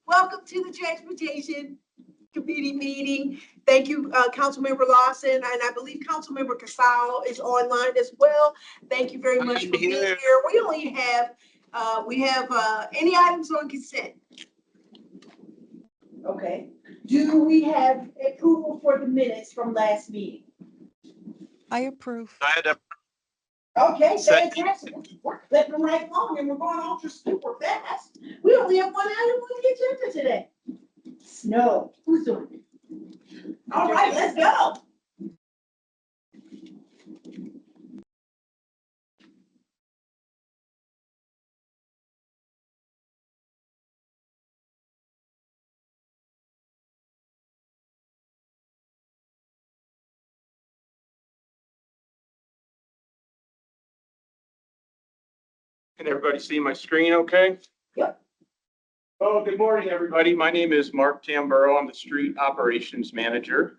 Welcome to the Transportation Committee meeting. Thank you, Councilmember Lawson, and I believe Councilmember Kassaw is online as well. Thank you very much for being here. We only have, any items on consent? Okay. Do we have approval for the minutes from last meeting? I approve. I had a Okay, Second. fantastic. We're clipping right along and we're going ultra super fast. We only have one item on the agenda today. Snow. Who's doing it? All right, let's go. Can everybody see my screen okay? Yep. Oh, good morning, everybody. My name is Mark Tamburo. I'm the Street Operations Manager.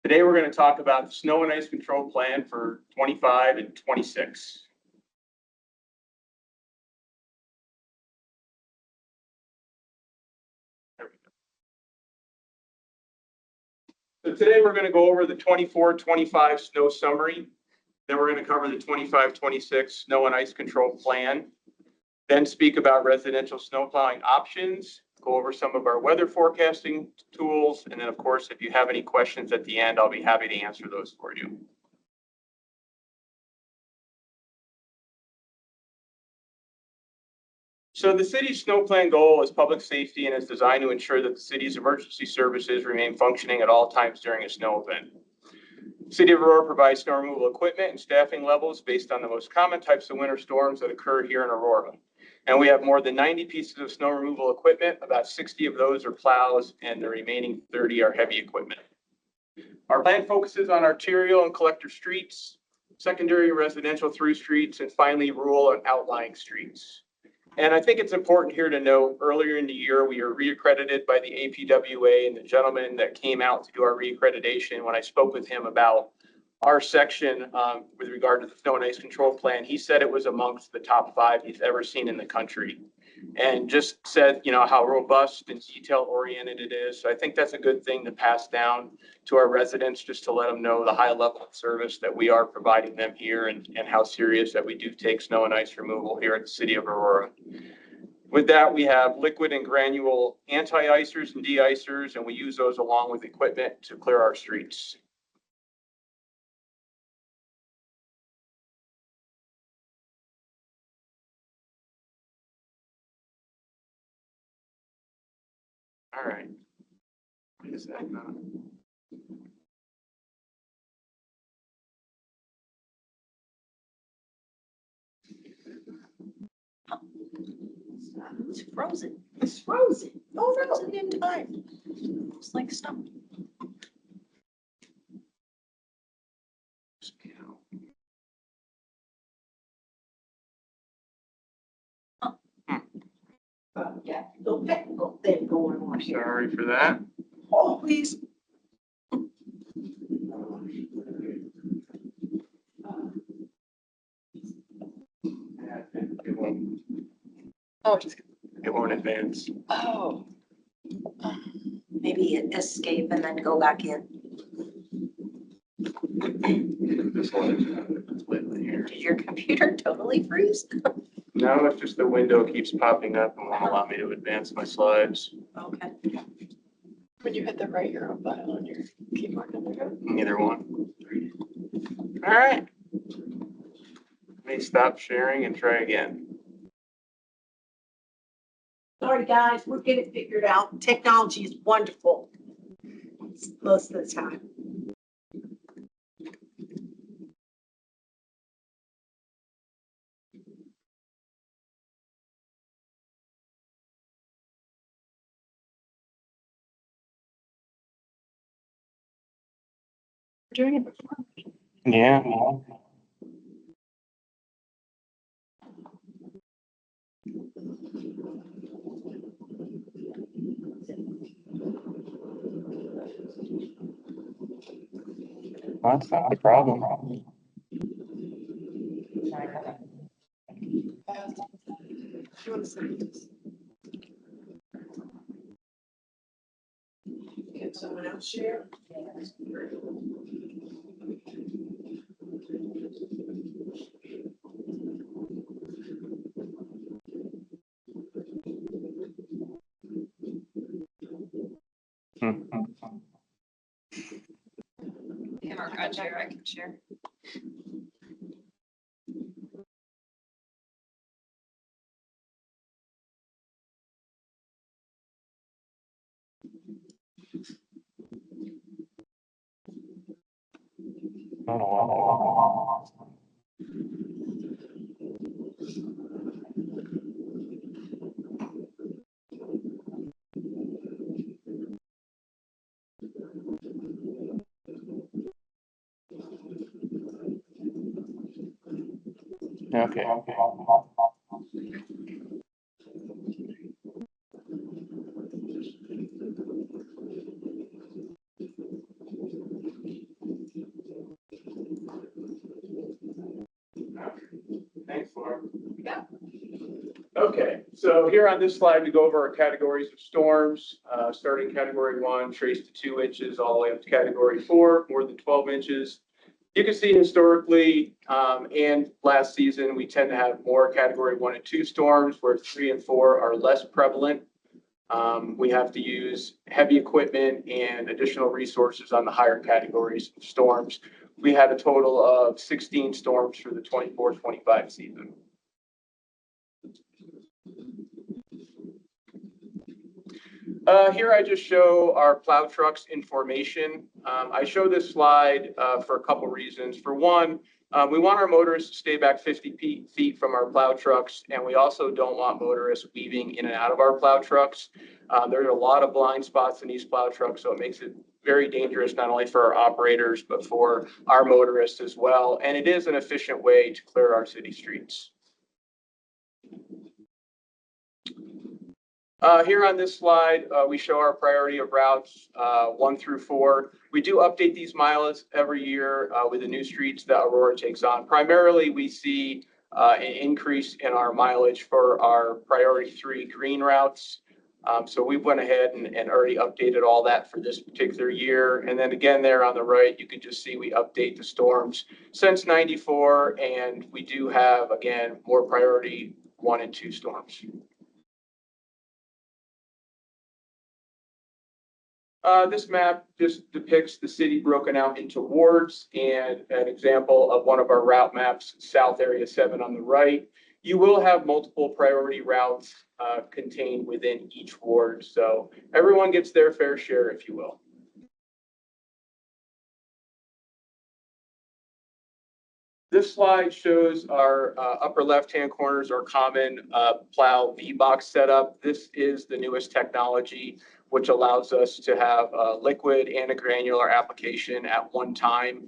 Today, we're going to talk about the snow and ice control plan for 25 and 26. There we go. So today, we're going to go over the 24-25 snow summary. Then we're going to cover the 25-26 snow and ice control plan. Then speak about residential snow plowing options, go over some of our weather forecasting tools, and then, of course, if you have any questions at the end, I'll be happy to answer those for you. So the city's snow plan goal is public safety and is designed to ensure that the city's emergency services remain functioning at all times during a snow event. City of Aurora provides snow removal equipment and staffing levels based on the most common types of winter storms that occur here in Aurora. And we have more than 90 pieces of snow removal equipment. About 60 of those are plows and the remaining 30 are heavy equipment. Our plan focuses on arterial and collector streets, secondary residential through streets, and finally rural and outlying streets. And I think it's important here to note, earlier in the year, we were reaccredited by the APWA, and the gentleman that came out to do our reaccreditation, when I spoke with him about our section with regard to the snow and ice control plan, he said it was amongst the top 5 he's ever seen in the country. And just said, you know, how robust and detail oriented it is. So I think that's a good thing to pass down to our residents, just to let them know the high level of service that we are providing them here, and how serious that we do take snow and ice removal here at the city of Aurora. With that, we have liquid and granule anti-icers and de-icers, and we use those along with equipment to clear our streets. All right. What is that now? It's frozen. It's frozen. Oh, no. Frozen in time. It's like snow. Yeah, little technical thing going on here. Sorry for that. Oh, please. Oh, just. It won't advance. Oh. Maybe escape and then go back in. This one is lit here. Did your computer totally freeze? No, it's just the window keeps popping up and won't allow me to advance my slides. Okay. When you hit the right arrow button on your keyboard, Neither one. All right. Let me stop sharing and try again. Sorry, guys, we'll get it figured out. Technology is wonderful most of the time. we're doing it before. Yeah. That's not a problem. You want to send this? Can someone else share? I can share. Okay. Thanks, Laura. Yeah. Okay, so here on this slide, we go over our categories of storms, starting category 1, trace to 2 inches, all the way up to category 4, more than 12 inches. You can see historically, and last season, we tend to have more category 1 and 2 storms, where 3 and 4 are less prevalent. We have to use heavy equipment and additional resources on the higher categories of storms. We had a total of 16 storms for the 24-25 season. Here I just show our plow trucks in formation. I show this slide for a couple reasons. For one, we want our motorists to stay back 50 feet from our plow trucks, and we also don't want motorists weaving in and out of our plow trucks. There are a lot of blind spots in these plow trucks, so it makes it very dangerous not only for our operators, but for our motorists as well. And it is an efficient way to clear our city streets. Here on this slide, we show our priority of routes 1 through 4. We do update these miles every year with the new streets that Aurora takes on. Primarily, we see an increase in our mileage for our priority 3 green routes. So we went ahead and already updated all that for this particular year. And then again, there on the right, you can just see we update the storms since '94, and we do have, again, more priority 1 and 2 storms. This map just depicts the city broken out into wards, and an example of one of our route maps, South Area 7 on the right. You will have multiple priority routes contained within each ward, so everyone gets their fair share, if you will. This slide shows our upper left-hand corners, our common plow V-box setup. This is the newest technology, which allows us to have a liquid and a granular application at one time.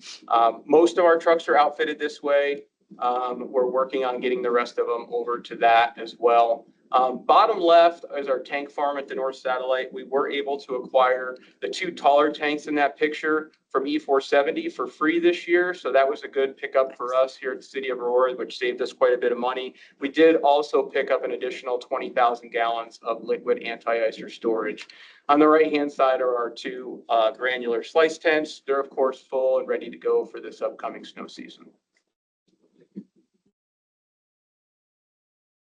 Most of our trucks are outfitted this way. We're working on getting the rest of them over to that as well. Bottom left is our tank farm at the North Satellite. We were able to acquire the 2 taller tanks in that picture from E470 for free this year. So that was a good pickup for us here at the city of Aurora, which saved us quite a bit of money. We did also pick up an additional 20,000 gallons of liquid anti-icer storage. On the right-hand side are our 2 granular slice tents. They're of course full and ready to go for this upcoming snow season.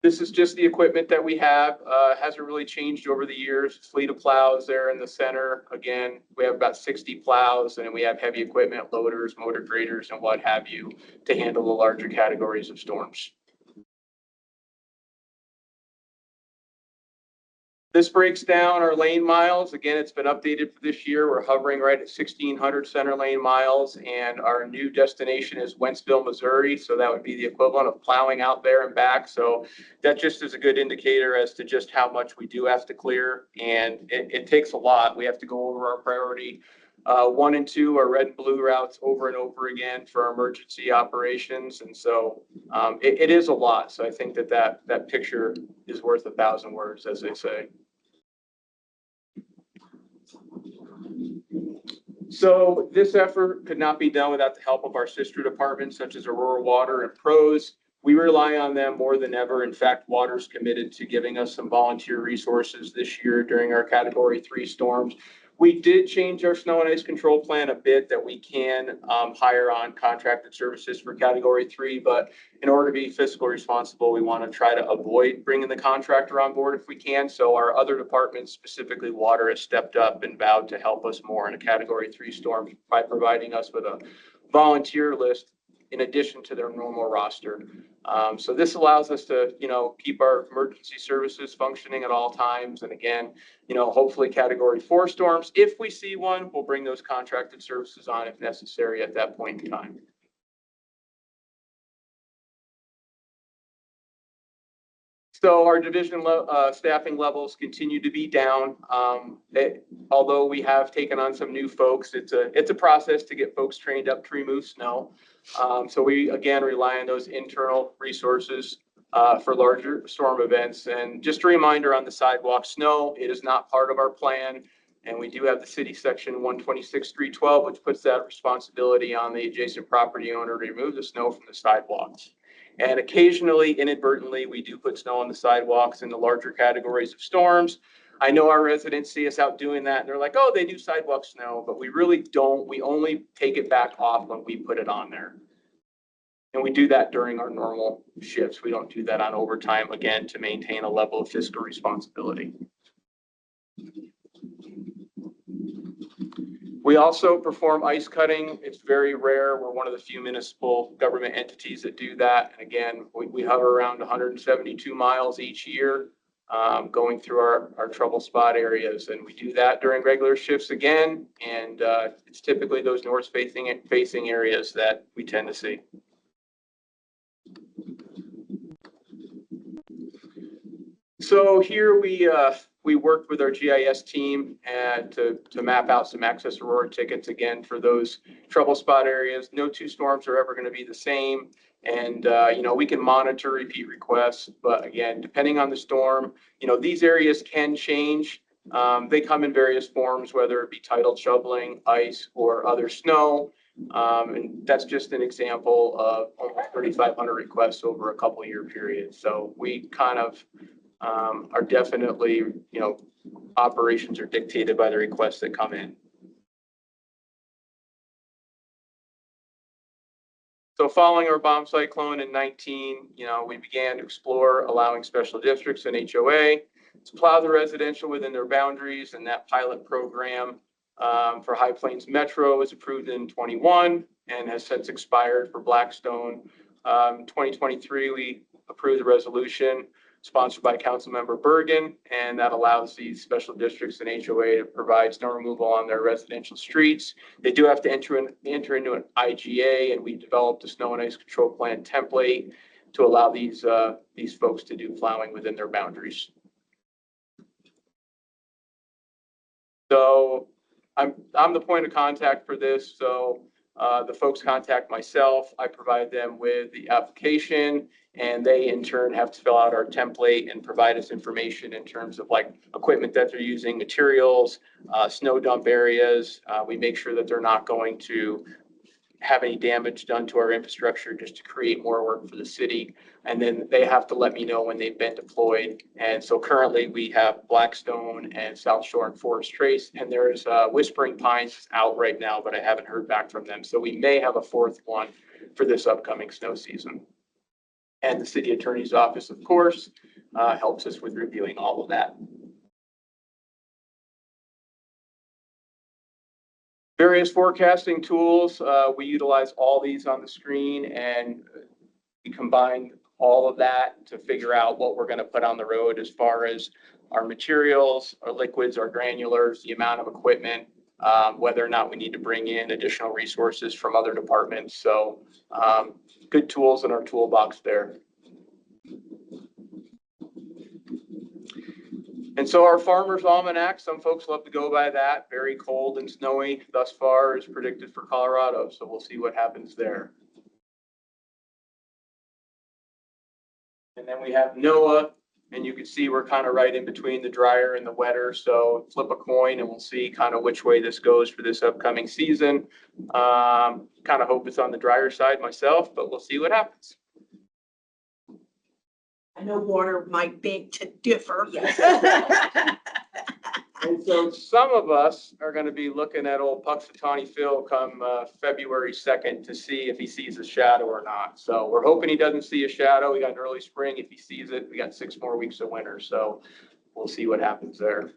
This is just the equipment that we have. Hasn't really changed over the years. Fleet of plows there in the center. Again, we have about 60 plows, and we have heavy equipment, loaders, motor graders, and what have you to handle the larger categories of storms. This breaks down our lane miles. Again, it's been updated for this year. We're hovering right at 1,600 center lane miles, and our new destination is Wentzville, Missouri. So that would be the equivalent of plowing out there and back. So that just is a good indicator as to just how much we do have to clear. And it takes a lot. We have to go over our priority 1 and 2, our red and blue routes over and over again for our emergency operations. And so it is a lot. So I think that picture is worth 1,000 words, as they say. So this effort could not be done without the help of our sister departments, such as Aurora Water and PROS. We rely on them more than ever. In fact, Water's committed to giving us some volunteer resources this year during our Category 3 storms. We did change our snow and ice control plan a bit that we can hire on contracted services for category 3, but in order to be fiscally responsible, we want to try to avoid bringing the contractor on board if we can. So our other departments, specifically water, has stepped up and vowed to help us more in a category 3 storm by providing us with a volunteer list in addition to their normal roster. So this allows us to, keep our emergency services functioning at all times. And again, hopefully category 4 storms. If we see one, we'll bring those contracted services on if necessary at that point in time. So our division staffing levels continue to be down. Although we have taken on some new folks, it's a process to get folks trained up to remove snow. So we, again, rely on those internal resources for larger storm events. And just a reminder on the sidewalk snow, it is not part of our plan. And we do have the city section 126.312, which puts that responsibility on the adjacent property owner to remove the snow from the sidewalks. And occasionally, inadvertently, we do put snow on the sidewalks in the larger categories of storms. I know our residents see us out doing that and they're like, oh, they do sidewalk snow, but we really don't. We only take it back off when we put it on there. And we do that during our normal shifts. We don't do that on overtime, again, to maintain a level of fiscal responsibility. We also perform ice cutting. It's very rare. We're one of the few municipal government entities that do that. And again, we hover around 172 miles each year going through our trouble spot areas. And we do that during regular shifts again. And it's typically those north facing areas that we tend to see. So here we worked with our GIS team and to map out some Access Aurora tickets again for those trouble spot areas. No two storms are ever going to be the same. And, we can monitor repeat requests, but again, depending on the storm, these areas can change. They come in various forms, whether it be tidal shoveling, ice, or other snow. And that's just an example of almost 3,500 requests over a couple-year period. So we kind of are definitely, operations are dictated by the requests that come in. So following our bomb cyclone in 19, we began to explore allowing special districts and HOA to plow the residential within their boundaries. And that pilot program for High Plains Metro was approved in 21 and has since expired for Blackstone. 2023, we approved the resolution sponsored by Councilmember Bergen, and that allows these special districts and HOA to provide snow removal on their residential streets. They do have to enter into an IGA, and we developed a snow and ice control plan template to allow these folks to do plowing within their boundaries. So I'm the point of contact for this. So the folks contact myself. I provide them with the application, and they in turn have to fill out our template and provide us information in terms of like equipment that they're using, materials, snow dump areas. We make sure that they're not going to have any damage done to our infrastructure just to create more work for the city. And then they have to let me know when they've been deployed. And so currently we have Blackstone and South Shore and Forest Trace, and there's Whispering Pines out right now, but I haven't heard back from them. So we may have a fourth one for this upcoming snow season. And the city attorney's office, of course, helps us with reviewing all of that. Various forecasting tools, we utilize all these on the screen, and we combine all of that to figure out what we're going to put on the road as far as our materials, our liquids, our granulars, the amount of equipment, whether or not we need to bring in additional resources from other departments. So good tools in our toolbox there. And so our Farmer's Almanac, some folks love to go by that. Very cold and snowy thus far is predicted for Colorado. So we'll see what happens there. And then we have NOAA, and you can see we're kind of right in between the drier and the wetter. So flip a coin and we'll see kind of which way this goes for this upcoming season. Kind of hope it's on the drier side myself, but we'll see what happens. I know water might beg to differ. And So some of us are going to be looking at old Puxatawny Phil come February 2nd to see if he sees a shadow or not. So we're hoping he doesn't see a shadow. We got an early spring. If he sees it, we got 6 more weeks of winter. So we'll see what happens there.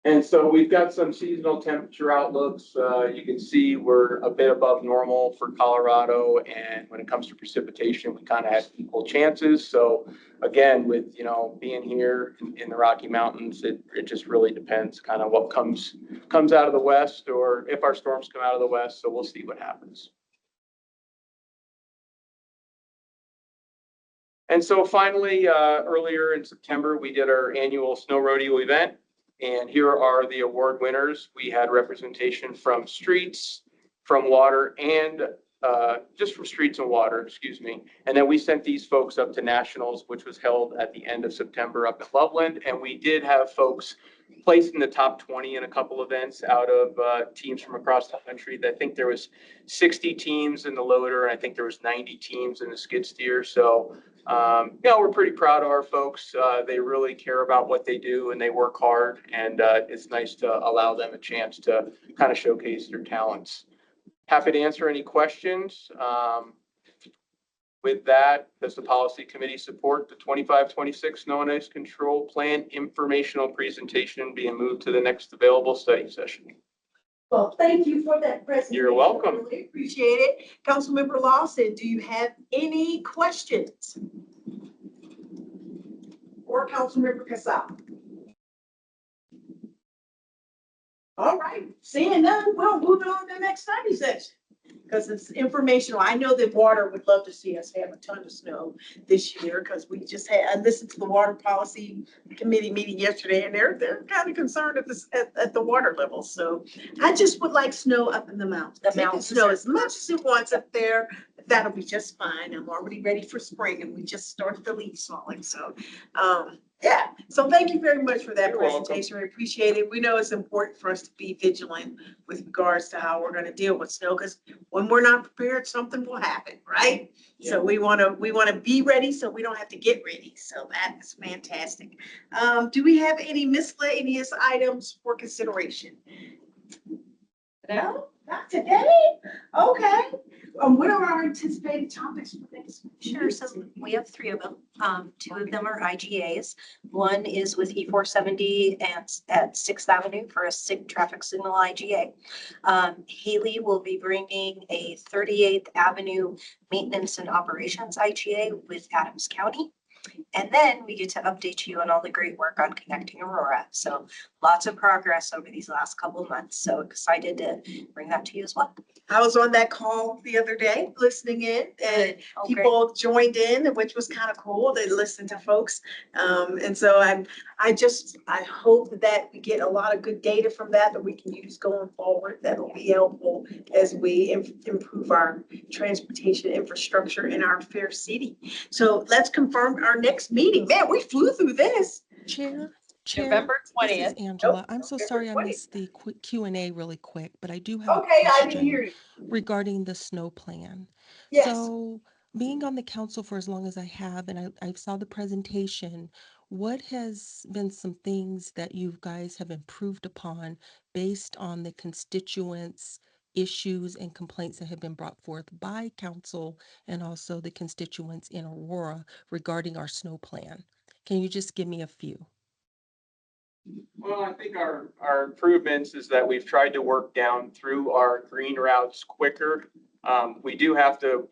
And so we've got some seasonal temperature outlooks. You can see we're a bit above normal for Colorado. And when it comes to precipitation, we kind of have equal chances. So again, with, being here in the Rocky Mountains, it just really depends kind of what comes out of the west, or if our storms come out of the west. So we'll see what happens. And so finally, earlier in September, we did our annual snow rodeo event. And here are the award winners. We had representation from streets, from water, and just from streets and water, excuse me. And then we sent these folks up to nationals, which was held at the end of September up in Loveland. And we did have folks placed in the top 20 in a couple events out of teams from across the country. I think there was 60 teams in the loader, and I think there was 90 teams in the skid steer. So we're pretty proud of our folks. They really care about what they do and they work hard, and it's nice to allow them a chance to kind of showcase their talents. Happy to answer any questions. With that, does the policy committee support the 25-26 snow and ice control plan informational presentation being moved to the next available study session? Well, thank you for that presentation. You're welcome. I really appreciate it. Councilmember Lawson, do you have any questions? Or Councilmember Kassaw? All right, seeing none, we'll move on to the next study session, because it's informational. I know that water would love to see us have a ton of snow this year, because I listened to the water policy committee meeting yesterday, and they're kind of concerned at the water level. So I just would like snow up in the mountains. The It can mountains snow are as much as it wants up there. That'll be just fine. I'm already ready for spring, and we just started the leaves falling. So, yeah. So thank you very much for that You're welcome. presentation. We appreciate it. We know it's important for us to be vigilant with regards to how we're going to deal with snow, because when we're not prepared, something will happen, right? So we want to be ready so we don't have to get ready. So that is fantastic. Do we have any miscellaneous items for consideration? No, not today. Okay. What are our anticipated topics for next week? Sure, so we have 3 of them. 2 of them are IGAs. One is with E470 at 6th Avenue for a traffic signal IGA. Haley will be bringing a 38th Avenue maintenance and operations IGA with Adams County. And then we get to update you on all the great work on connecting Aurora. So lots of progress over these last couple of months. So excited to bring that to you as well. I was on that call the other day, listening in, and Oh, great. people joined in, which was kind of cool. They listened to folks. And so I hope that we get a lot of good data from that we can use going forward. That'll be helpful as we improve our transportation infrastructure in our fair city. So let's confirm our next meeting. Man, we flew through this. Chair, November this is 20th. Angela. I'm so November sorry I 20th. missed the quick Q&A really quick, but I do have a Okay, I didn't question hear you. regarding the snow plan. Yes. So being on the council for as long as I have, and I saw the presentation, what has been some things that you guys have improved upon based on the constituents' issues and complaints that have been brought forth by council and also the constituents in Aurora regarding our snow plan? Can you just give me a few? Well, I think our improvements is that we've tried to work down through our green routes quicker. We do have to,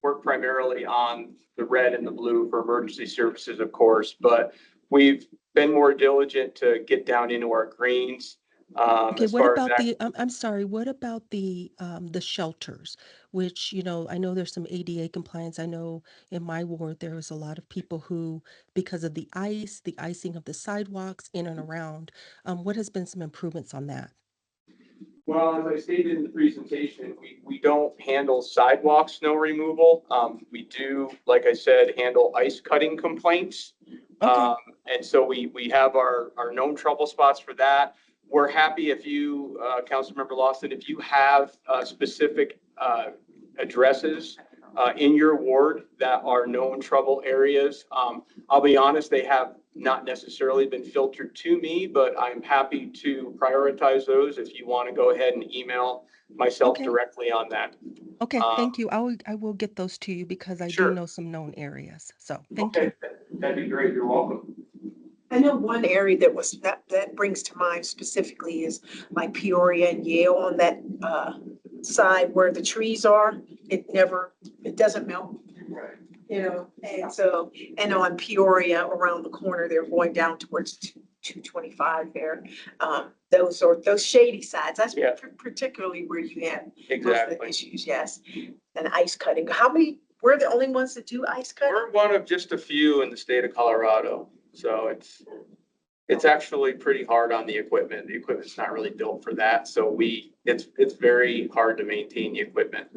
work primarily on the red and the blue for emergency services, of course, but we've been more diligent to get down into our greens. Okay, As what far as about that, I'm sorry, what about the shelters, which, I know there's some ADA compliance. I know in my ward, there was a lot of people who, because of the icing of the sidewalks in and around, what has been some improvements on that? well, as I stated in the presentation, we don't handle sidewalk snow removal. We do, like I said, handle ice cutting complaints. Okay. And so we have our known trouble spots for that. We're happy if you, Councilmember Lawson, if you have specific addresses in your ward that are known trouble areas. I'll be honest, they have not necessarily been filtered to me, but I'm happy to prioritize those if you want to go ahead and email myself Okay. directly on that. Okay, Um, thank you. I will get those to you because I do Sure. know some known areas. So thank you. Okay, that'd be great. You're welcome. I know one area that brings to mind specifically is like Peoria and Yale on that side where the trees are. It doesn't melt, Right. you know, and so, and on Peoria around the corner, they're going down towards 225 there. Those shady sides, that's Yeah. particularly where you have most of the Exactly. issues, yes. And ice cutting. We're the only ones that do ice cutting? We're one of just a few in the state of Colorado, so it's actually pretty hard on the equipment. The equipment's not really built for that, so it's very hard to maintain the equipment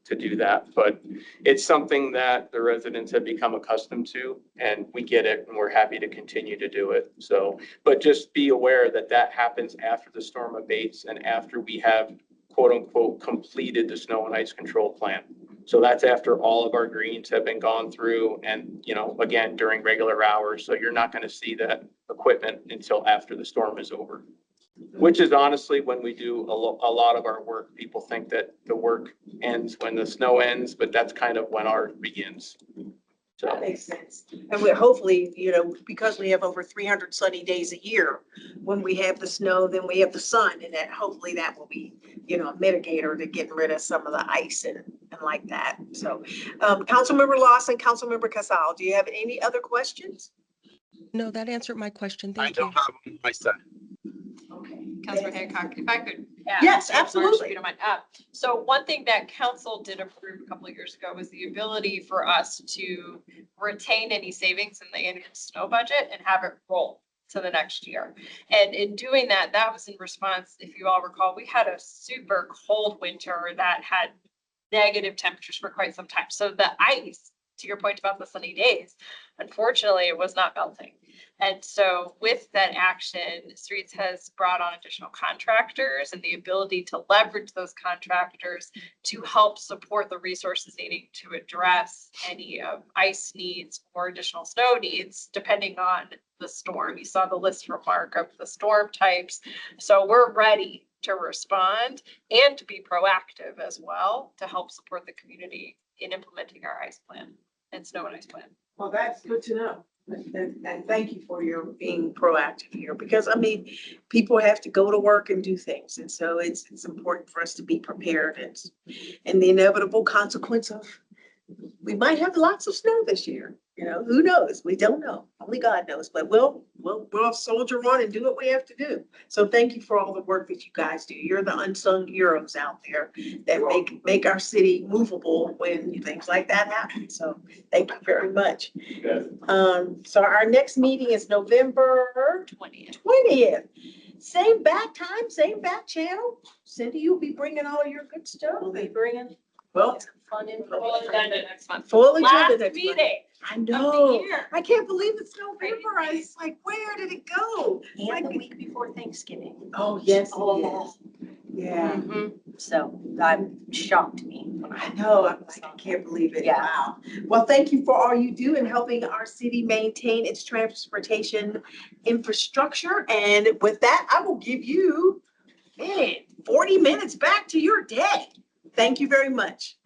to do that. But it's something that the residents have become accustomed to, and we get it, and we're happy to continue to do it. So, but just be aware that that happens after the storm abates and after we have quote unquote completed the snow and ice control plan. So that's after all of our greens have been gone through and, you know, again, during regular hours. So you're not going to see that equipment until after the storm is over, which is honestly when we do a lot of our work. People think that the work ends when the snow ends, but that's kind of when ours begins. That So, makes sense. And we hopefully, you know, because we have over 300 sunny days a year, when we have the snow, then we have the sun, and that hopefully that will be, you know, a mitigator to getting rid of some of the ice and like that. So, Councilmember Lawson, Councilmember Kassaw, do you have any other questions? No, that answered my question. I Thank you. don't have them on my side. Okay. Councilor Hancock, if I could add. Yes, Marge, absolutely. if you don't mind. So one thing that council did approve a couple of years ago was the ability for us to retain any savings in the annual snow budget and have it roll to the next year. And in doing that, that was in response, if you all recall, we had a super cold winter that had negative temperatures for quite some time. So the ice, to your point about the sunny days, unfortunately, it was not melting. And so with that action, Streets has brought on additional contractors and the ability to leverage those contractors to help support the resources needing to address any ice needs or additional snow needs, depending on the storm. You saw the list from Mark of the storm types. So we're ready to respond and to be proactive as well to help support the community in implementing our ice plan and snow and ice plan. Well, that's good to know. And thank you for your being proactive here, because I mean, people have to go to work and do things. And so it's important for us to be prepared and the inevitable consequence of, we might have lots of snow this year. You know, who knows? We don't know. Only God knows, but we'll soldier on and do what we have to do. So thank you for all the work that you guys do. You're the unsung heroes out there that make our city movable when things like that happen. So thank you very much. So our next meeting is November 20th. Same back time, same back channel. Cindy, you'll be bringing all your good stuff. We'll be bringing Well, fun info. Full agenda next month. full agenda Last next month. meeting I of the know. year. I can't believe it's November. I was like, where did it go? And the week before Thanksgiving. Oh, yes, Oh. yes. Yeah, Mhm. So that shocked me when I know. I'm like, I can't believe it. Yeah. Wow. Well, thank you for all you do in helping our city maintain its transportation infrastructure. And with that, I will give you 40 minutes back to your day. Thank you very much.